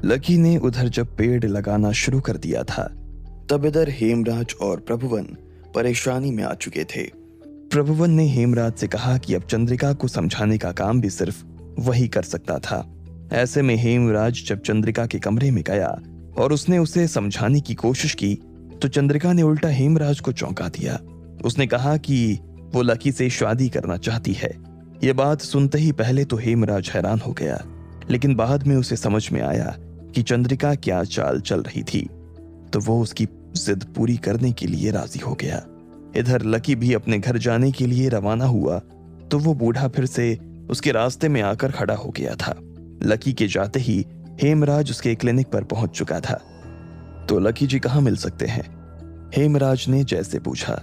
Lucky ने उधर जब पेड़ लगाना शुरू कर दिया था, तब इधर हेमराज और प्रभुवन परेशानी में आ चुके थे। प्रभुवन ने हेमराज से कहा कि अब चंद्रिका को समझाने का काम भी सिर्फ वही कर सकता था। ऐसे में हेमराज जब चंद्रिका के कमरे में गया और उसने उसे समझाने की कोशिश की, तो चंद्रिका ने उल्टा हेमराज को चौंका दिया। उसने कहा कि वो लकी से शादी करना चाहती है। ये बात सुनते ही पहले तो हेमराज हैरान हो गया, लेकिन बाद में उसे समझ में आया कि चंद्रिका क्या चाल चल रही थी, तो वो उसकी जिद पूरी करने के लिए राजी हो गया। इधर लकी भी अपने घर जाने के लिए रवाना हुआ, तो वो बूढ़ा फिर से उसके रास्ते में आकर खड़ा हो गया था। लकी के जाते ही हेमराज उसके क्लिनिक पर पहुंच चुका था। तो लकी जी कहाँ मिल सकते हैं? हेमराज ने जैसे पूछा।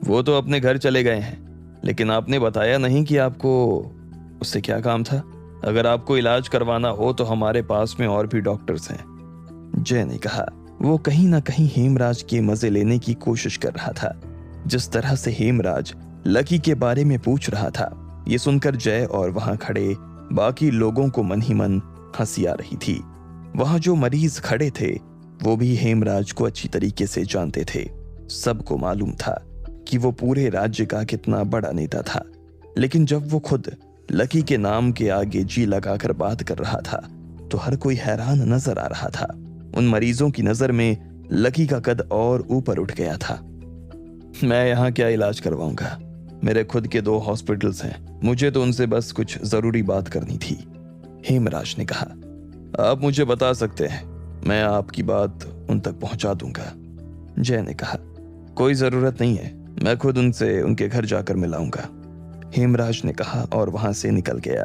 वो तो अपने घर चले गए हैं, लेकिन आपने बताया नहीं कि आपको उससे क्या काम था। अगर आपको इलाज करवाना हो तो हमारे पास में और भी डॉक्टर्स हैं, जय ने कहा। वो कहीं ना कहीं हेमराज के मजे लेने की कोशिश कर रहा था। जिस तरह से हेमराज लकी के बारे में पूछ रहा था, ये सुनकर जय और वहां खड़े बाकी लोगों को मन ही मन हंसी आ रही थी। वहां जो मरीज खड़े थे वो भी हेमराज को अच्छी तरीके से जानते थे। सबको मालूम था कि वो पूरे राज्य का कितना बड़ा नेता था, लेकिन जब वो खुद लकी के नाम के आगे जी लगाकर बात कर रहा था, तो हर कोई हैरान नजर आ रहा था। उन मरीजों की नजर में लकी का कद और ऊपर उठ गया था। मैं यहाँ क्या इलाज करवाऊंगा? मेरे खुद के 2 हॉस्पिटल्स हैं, मुझे तो उनसे बस कुछ जरूरी बात करनी थी, हेमराज ने कहा। आप मुझे बता सकते हैं, मैं आपकी बात उन तक पहुंचा दूंगा, जय ने कहा। कोई जरूरत नहीं है, मैं खुद उनसे उनके घर जाकर मिलाऊंगा, हेमराज ने कहा और वहां से निकल गया।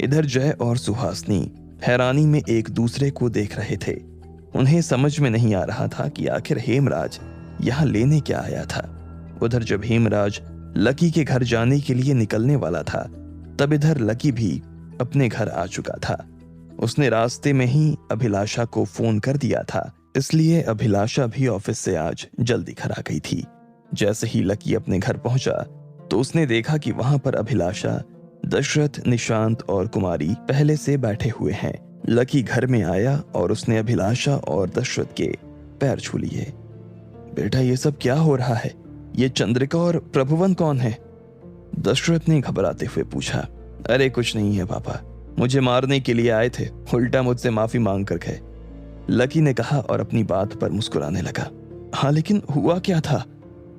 इधर जय और सुहासनी हैरानी में एक दूसरे को देख रहे थे। उन्हें समझ में नहीं आ रहा था कि आखिर हेमराज यहाँ लेने क्या आया था। उधर जब हेमराज लकी के घर जाने के लिए निकलने वाला था, तब इधर लकी भी अपने घर आ चुका था। उसने रास्ते में ही अभिलाषा को फोन कर दिया था, इसलिए अभिलाषा भी ऑफिस से आज जल्दी घर आ गई थी। जैसे ही लकी अपने घर पहुंचा, तो उसने देखा कि वहां पर अभिलाषा, दशरथ, निशांत और कुमारी पहले से बैठे हुए हैं। लकी घर में आया और उसने अभिलाषा और दशरथ के पैर छू लिए। बेटा, ये सब क्या हो रहा है? ये चंद्रिका और प्रभुवन कौन है? दशरथ ने घबराते हुए पूछा। अरे कुछ नहीं है पापा, मुझे मारने के लिए आए थे, उल्टा मुझसे माफी मांग कर गए, लकी ने कहा और अपनी बात पर मुस्कुराने लगा। हाँ, लेकिन हुआ क्या था?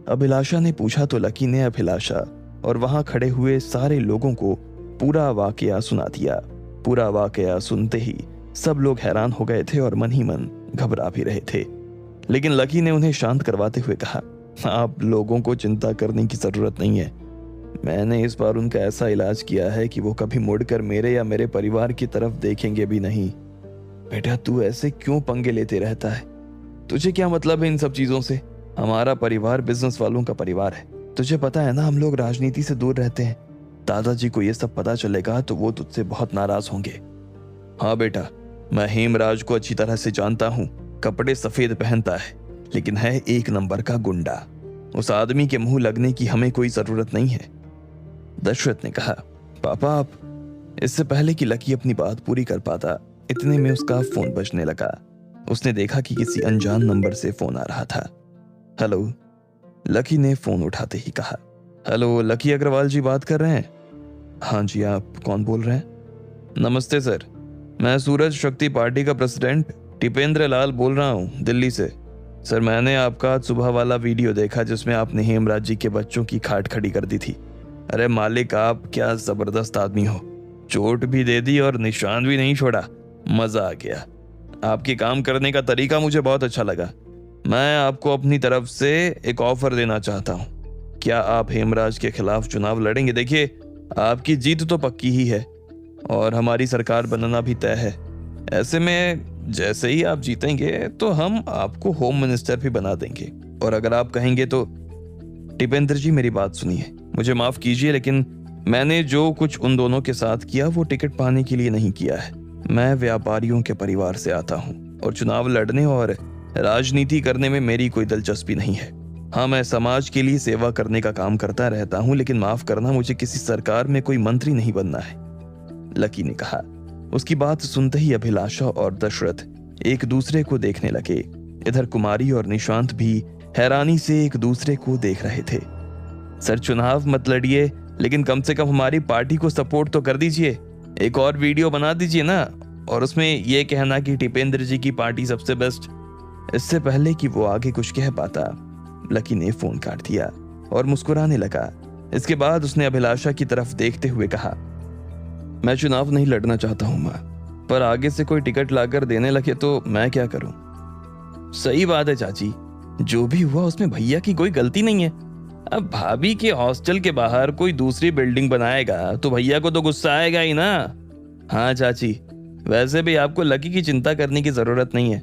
अभिलाषा ने पूछा। तो लकी ने अभिलाषा और वहां खड़े हुए सारे लोगों को पूरा वाकया सुना दिया। पूरा वाकया सुनते ही सब लोग हैरान हो गए थे और मन ही मन घबरा भी रहे थे, लेकिन लकी ने उन्हें शांत करवाते हुए कहा, आप लोगों को चिंता करने की जरूरत नहीं है। मैंने इस बार उनका ऐसा इलाज किया है कि वो कभी मुड़कर मेरे या मेरे परिवार की तरफ देखेंगे भी नहीं। बेटा, तू ऐसे क्यों पंगे लेते रहता है? तुझे क्या मतलब है इन सब चीजों से? हमारा परिवार बिजनेस वालों का परिवार है, तुझे पता है ना, हम लोग राजनीति से दूर रहते हैं। दादाजी को ये सब पता चलेगा तो वो तुझसे बहुत नाराज होंगे। हाँ बेटा, मैं हेमराज को अच्छी तरह से जानता हूँ। कपड़े सफेद पहनता है, लेकिन है एक नंबर का गुंडा। उस आदमी के मुंह लगने की हमें कोई जरूरत नहीं है, दशरथ ने कहा। पापा, आप इससे पहले कि लकी अपनी बात पूरी कर पाता, इतने में उसका फोन बजने लगा। उसने देखा कि किसी अनजान नंबर से फोन आ रहा था। हेलो, लकी ने फोन उठाते ही कहा। हेलो, लकी अग्रवाल जी बात कर रहे हैं? हाँ जी, आप कौन बोल रहे हैं? नमस्ते सर, मैं सूरज शक्ति पार्टी का प्रेसिडेंट टिपेंद्र लाल बोल रहा हूँ, दिल्ली से। सर, मैंने आपका आज सुबह वाला वीडियो देखा जिसमें आपने हेमराज जी के बच्चों की खाट खड़ी कर दी थी। अरे मालिक, आप क्या जबरदस्त आदमी हो, चोट भी दे दी और निशान भी नहीं छोड़ा, मजा आ गया। आपके काम करने का तरीका मुझे बहुत अच्छा लगा। मैं आपको अपनी तरफ से एक ऑफर देना चाहता हूँ। क्या आप हेमराज के खिलाफ चुनाव लड़ेंगे? देखिए, आपकी जीत तो पक्की ही है और हमारी सरकार बनना भी तय है। ऐसे में जैसे ही आप जीतेंगे तो हम आपको होम मिनिस्टर भी बना देंगे, और अगर आप कहेंगे तो। टिपेंद्र जी, मेरी बात सुनिए, मुझे माफ कीजिए, लेकिन मैंने जो कुछ उन दोनों के साथ किया वो टिकट पाने के लिए नहीं किया है। मैं व्यापारियों के परिवार से आता हूँ और चुनाव लड़ने और राजनीति करने में मेरी कोई दिलचस्पी नहीं है। हाँ, मैं समाज के लिए सेवा करने का काम करता रहता हूँ, लेकिन माफ करना, मुझे किसी सरकार में कोई मंत्री नहीं बनना है, लकी ने कहा। उसकी बात सुनते ही अभिलाषा और दशरथ एक दूसरे को देखने लगे। इधर कुमारी और निशांत भी हैरानी से एक दूसरे को देख रहे थे। सर, चुनाव मत लड़िए, लेकिन कम से कम हमारी पार्टी को सपोर्ट तो कर दीजिए। एक और वीडियो बना दीजिए ना, और उसमें यह कहना कि टिपेंद्र जी की पार्टी सबसे बेस्ट। इससे पहले कि वो आगे कुछ कह पाता, लकी ने फोन काट दिया और मुस्कुराने लगा। इसके बाद उसने अभिलाषा की तरफ देखते हुए कहा, मैं चुनाव नहीं लड़ना चाहता हूं मां, पर आगे से कोई टिकट लाकर देने लगे तो मैं क्या करूं? सही बात है चाची, जो भी हुआ उसमें भैया की कोई गलती नहीं है। अब भाभी के हॉस्टल के बाहर कोई दूसरी बिल्डिंग बनाएगा तो भैया को तो गुस्सा आएगा ही ना। हाँ चाची, वैसे भी आपको लकी की चिंता करने की जरूरत नहीं है।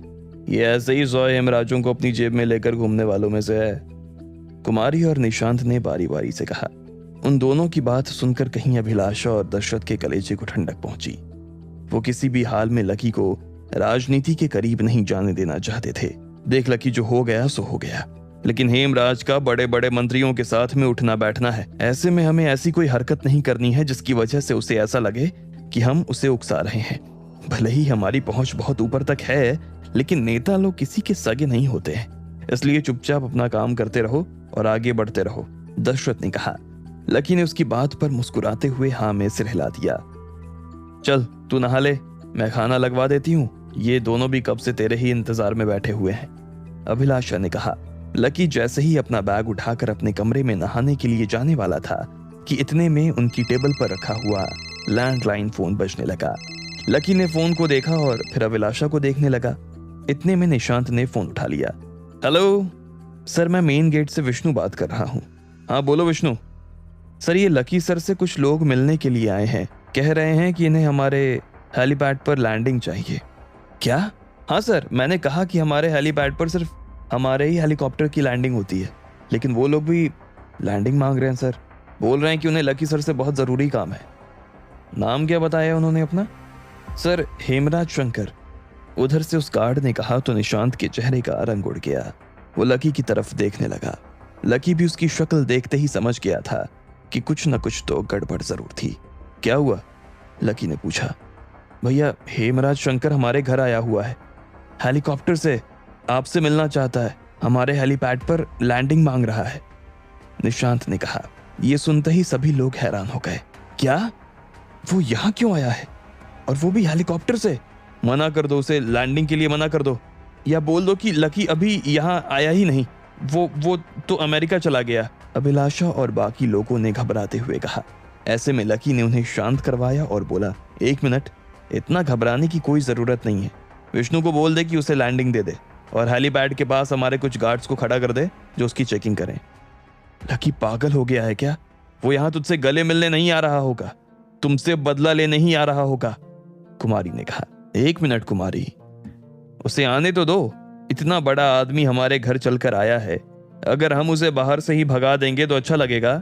ये ऐसे ही 100 हेमराजों को अपनी जेब में लेकर घूमने वालों में से है। कुमारी और निशांत ने बारी बारी से कहा। उन दोनों की बात सुनकर कहीं अभिलाषा और दशरथ के कलेजे को ठंडक पहुंची। वो किसी भी हाल में लकी को राजनीति के करीब नहीं जाने देना चाहते थे। देख लकी, जो हो गया सो हो गया, लेकिन हेमराज का बड़े बड़े मंत्रियों के साथ में उठना बैठना है। ऐसे में हमें ऐसी कोई हरकत नहीं करनी है जिसकी वजह से उसे ऐसा लगे कि हम उसे उकसा रहे हैं। भले ही हमारी पहुंच बहुत ऊपर तक है, लेकिन नेता लोग किसी के सगे नहीं होते हैं, इसलिए चुपचाप अपना काम करते रहो और आगे बढ़ते रहो, दशरथ ने कहा। लकी ने उसकी बात पर मुस्कुराते हुए हाँ में सिर हिला दिया। चल तू नहा ले, मैं खाना लगवा देती हूँ। ये दोनों भी कब से तेरे ही इंतजार में बैठे हुए हैं, अभिलाषा ने कहा। लकी जैसे ही अपना बैग उठाकर अपने कमरे में नहाने के लिए जाने वाला था कि इतने में उनकी टेबल पर रखा हुआ लैंडलाइन फोन बजने लगा। लकी ने फोन को देखा और फिर अभिलाषा को देखने लगा। इतने में निशांत ने फोन उठा लिया। हेलो सर, मैं मेन गेट से विष्णु बात कर रहा हूँ। हाँ बोलो विष्णु। सर, ये लकी सर से कुछ लोग मिलने के लिए आए हैं, कह रहे हैं कि इन्हें हमारे हेलीपैड पर लैंडिंग चाहिए। क्या? हाँ सर, मैंने कहा कि हमारे हेलीपैड पर सिर्फ हमारे ही हेलीकॉप्टर की लैंडिंग होती है, लेकिन वो लोग भी लैंडिंग मांग रहे हैं सर। बोल रहे हैं कि उन्हें लकी सर से बहुत जरूरी काम है। नाम क्या बताया उन्होंने अपना? सर, हेमराज शंकर। उधर से उस गार्ड ने कहा तो निशांत के चेहरे का रंग उड़ गया। वो लकी की तरफ देखने लगा। लकी भी उसकी शक्ल देखते ही समझ गया था कि कुछ न कुछ तो गड़बड़ जरूर थी। क्या हुआ? लकी ने पूछा। भैया, हेमराज शंकर हमारे घर आया हुआ है, हेलीकॉप्टर से आपसे मिलना चाहता है, हमारे हेलीपैड पर लैंडिंग मांग रहा है, निशांत ने कहा। यह सुनते ही सभी लोग हैरान हो गए। क्या? वो यहाँ क्यों आया है, और वो भी हेलीकॉप्टर से? मना कर दो उसे, लैंडिंग के लिए मना कर दो, या बोल दो कि लकी अभी यहाँ आया ही नहीं, वो तो अमेरिका चला गया, अभिलाषा और बाकी लोगों ने घबराते हुए कहा। ऐसे में लकी ने उन्हें शांत करवाया और बोला, 1 मिनट, इतना घबराने की कोई जरूरत नहीं है। विष्णु को बोल दे कि उसे लैंडिंग दे दे और हेलीपैड के पास हमारे कुछ गार्ड्स को खड़ा कर दे जो उसकी चेकिंग करें। लकी पागल हो गया है क्या? वो यहाँ तुझसे गले मिलने नहीं आ रहा होगा, तुमसे बदला लेने ही आ रहा होगा, कुमारी ने कहा। 1 मिनट कुमारी, उसे आने तो दो। इतना बड़ा आदमी हमारे घर चलकर आया है, अगर हम उसे बाहर से ही भगा देंगे तो अच्छा लगेगा?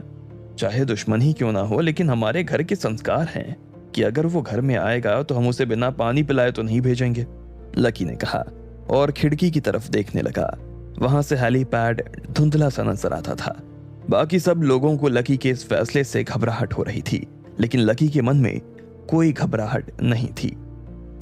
चाहे दुश्मन ही क्यों ना हो, लेकिन हमारे घर के संस्कार हैं कि अगर वो घर में आएगा तो हम उसे बिना पानी पिलाए तो नहीं भेजेंगे, लकी ने कहा और खिड़की की तरफ देखने लगा। वहां से हेलीपैड धुंधला सा नजर आता था। बाकी सब लोगों को लकी के इस फैसले से घबराहट हो रही थी, लेकिन लकी के मन में कोई घबराहट नहीं थी।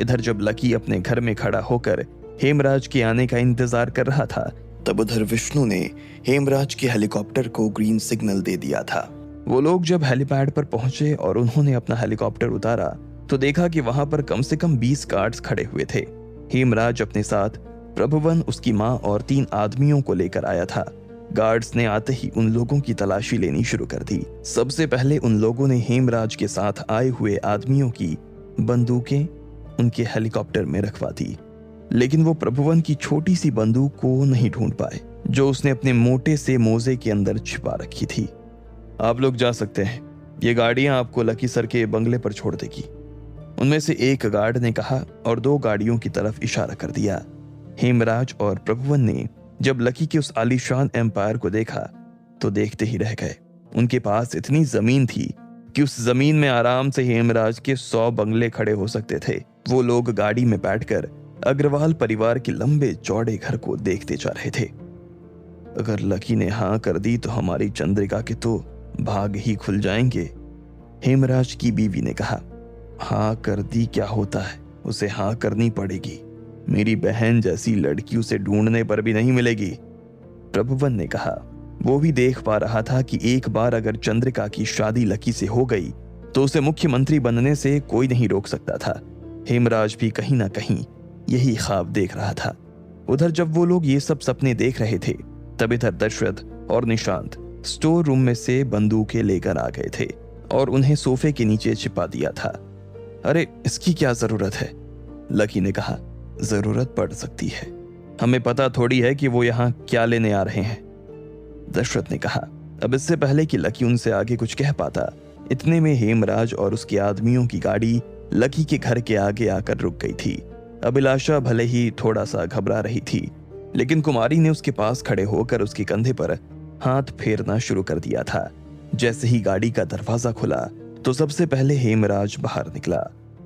इधर जब लकी अपने घर में खड़ा होकर हेमराज के आने का इंतजार कर रहा था, तब उधर विष्णु ने हेमराज के हेलीकॉप्टर को ग्रीन सिग्नल दे दिया था। वो लोग जब हेलीपैड पर पहुंचे और उन्होंने अपना हेलीकॉप्टर उतारा तो देखा कि वहां पर कम से कम 20 गार्ड्स खड़े हुए थे। हेमराज अपने साथ प्रभुवन, उसकी मां और 3 आदमियों को लेकर आया था। गार्ड्स ने आते ही उन लोगों की तलाशी लेनी शुरू कर दी। सबसे पहले उन लोगों ने हेमराज के साथ आए हुए आदमियों की बंदूकें उनके हेलीकॉप्टर में रखवा दी, लेकिन वो प्रभुवन की छोटी सी बंदूक को नहीं ढूंढ पाए जो उसने अपने मोटे से मोजे के अंदर छिपा रखी थी। आप लोग जा सकते हैं, ये गाड़ियां आपको लकी सर के बंगले पर छोड़ देगी, उनमें से एक गार्ड ने कहा और 2 गाड़ियों की तरफ इशारा कर दिया। हेमराज और प्रभुवन ने जब लकी के उस आलीशान एम्पायर को देखा तो देखते ही रह गए। उनके पास इतनी जमीन थी कि उस जमीन में आराम से हेमराज के 100 बंगले खड़े हो सकते थे। वो लोग गाड़ी में बैठकर अग्रवाल परिवार के लंबे चौड़े घर को देखते जा रहे थे। अगर लकी ने हाँ कर दी तो हमारी चंद्रिका के तो भाग ही खुल जाएंगे, हेमराज की बीवी ने कहा। हाँ कर दी क्या होता है, उसे हाँ करनी पड़ेगी। मेरी बहन जैसी लड़की उसे ढूंढने पर भी नहीं मिलेगी, प्रभुवन ने कहा। वो भी देख पा रहा था कि एक बार अगर चंद्रिका की शादी लकी से हो गई तो उसे मुख्यमंत्री बनने से कोई नहीं रोक सकता था। हेमराज भी कहीं ना कहीं यही ख्वाब देख रहा था। उधर जब वो लोग ये सब सपने देख रहे थे, तब इधर दशरथ और निशांत स्टोर रूम में से बंदूकें लेकर आ गए थे और उन्हें सोफे के नीचे छिपा दिया था। अरे इसकी क्या जरूरत है, लकी ने कहा। जरूरत पड़ सकती है, हमें पता थोड़ी है कि वो यहाँ क्या लेने आ रहे हैं, दशरथ ने कहा। अब इससे पहले कि लकी उनसे आगे कुछ कह पाता, इतने में हेमराज और उसके आदमियों की गाड़ी लकी के घर के आगे आकर रुक गई थी। अभिलाषा भले ही थोड़ा सा घबरा रही थी, लेकिन कुमारी ने उसके पास खड़े होकर उसके कंधे पर हाथ फेरना शुरू कर दिया था। जैसे ही गाड़ी का दरवाजा खुला तो सबसे पहले हेमराज बाहर निकला।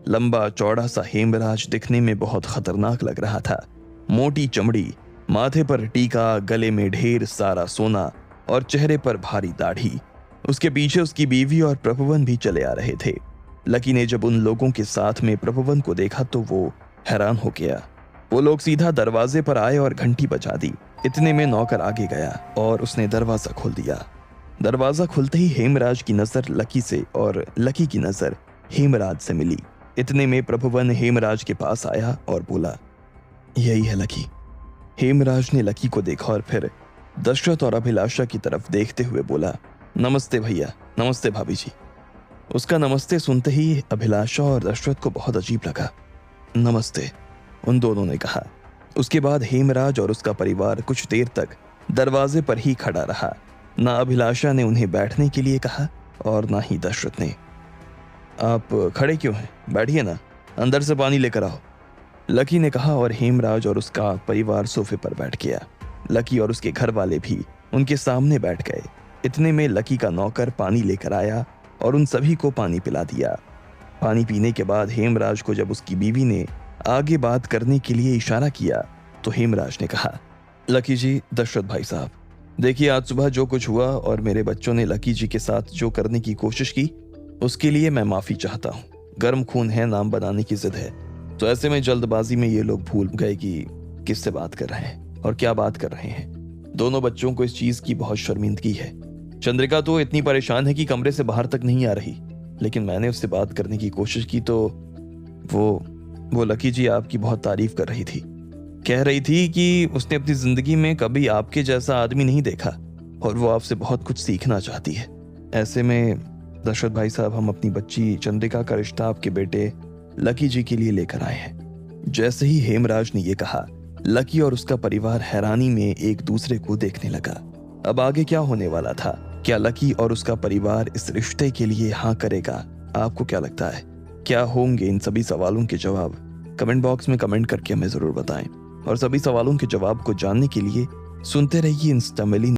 लंबा चौड़ा सा हेमराज दिखने में बहुत खतरनाक लग रहा था। मोटी चमड़ी, माथे पर टीका, गले में ढेर सारा सोना और चेहरे पर भारी दाढ़ी। उसके पीछे उसकी बीवी और प्रभुवन भी चले आ रहे थे। लकी ने जब उन लोगों के साथ में प्रभुवन को देखा तो वो हैरान हो गया। वो लोग सीधा दरवाजे पर आए और घंटी बजा दी। इतने में नौकर आगे गया और उसने दरवाजा खोल दिया। दरवाजा खुलते ही हेमराज की नजर लकी से और लकी की नजर हेमराज से मिली। इतने में प्रभुवन हेमराज के पास आया और बोला, यही है लकी। हेमराज ने लकी को देखा और फिर दशरथ और अभिलाषा की तरफ देखते हुए बोला, नमस्ते भैया, नमस्ते भाभी जी। उसका नमस्ते सुनते ही अभिलाषा और दशरथ को बहुत अजीब लगा। नमस्ते, उन दोनों ने कहा। उसके बाद हेमराज और उसका परिवार कुछ देर तक दरवाजे पर ही खड़ा रहा। ना अभिलाषा ने उन्हें बैठने के लिए कहा और ना ही दशरथ ने। आप खड़े क्यों हैं, बैठिए ना, अंदर से पानी लेकर आओ, लकी ने कहा और हेमराज और उसका परिवार सोफे पर बैठ गया। लकी और उसके घर वाले भी उनके सामने बैठ गए। इतने में लकी का नौकर पानी लेकर आया और उन सभी को पानी पिला दिया। पानी पीने के बाद हेमराज को जब उसकी बीवी ने आगे बात करने के लिए इशारा किया तो हेमराज ने कहा, लकी जी, दशरथ भाई साहब, देखिए आज सुबह जो कुछ हुआ और मेरे बच्चों ने लकी जी के साथ जो करने की कोशिश की उसके लिए मैं माफी चाहता हूँ। गर्म खून है, नाम बनाने की जिद है, तो ऐसे में जल्दबाजी में ये लोग भूल गए कि किससे बात कर रहे हैं और क्या बात कर रहे हैं। दोनों बच्चों को इस चीज की बहुत शर्मिंदगी है। चंद्रिका तो इतनी परेशान है कि कमरे से बाहर तक नहीं आ रही, लेकिन मैंने उससे बात करने की कोशिश की तो वो लकी जी आपकी बहुत तारीफ कर रही थी। कह रही थी कि उसने अपनी जिंदगी में कभी आपके जैसा आदमी नहीं देखा और वो आपसे बहुत कुछ सीखना चाहती है। ऐसे में दशरथ भाई साहब, हम अपनी बच्ची चंद्रिका का रिश्ता आपके बेटे लकी जी के लिए लेकर आए हैं। जैसे ही हेमराज ने यह कहा, लकी और उसका परिवार हैरानी में एक दूसरे को देखने लगा। अब आगे क्या होने वाला था? क्या लकी और उसका परिवार इस रिश्ते के लिए हाँ करेगा? आपको क्या लगता है, क्या होंगे इन सभी सवालों के जवाब? कमेंट बॉक्स में कमेंट करके हमें जरूर बताएं और सभी सवालों के जवाब को जानने के लिए सुनते रहिए इंस्टा मिली।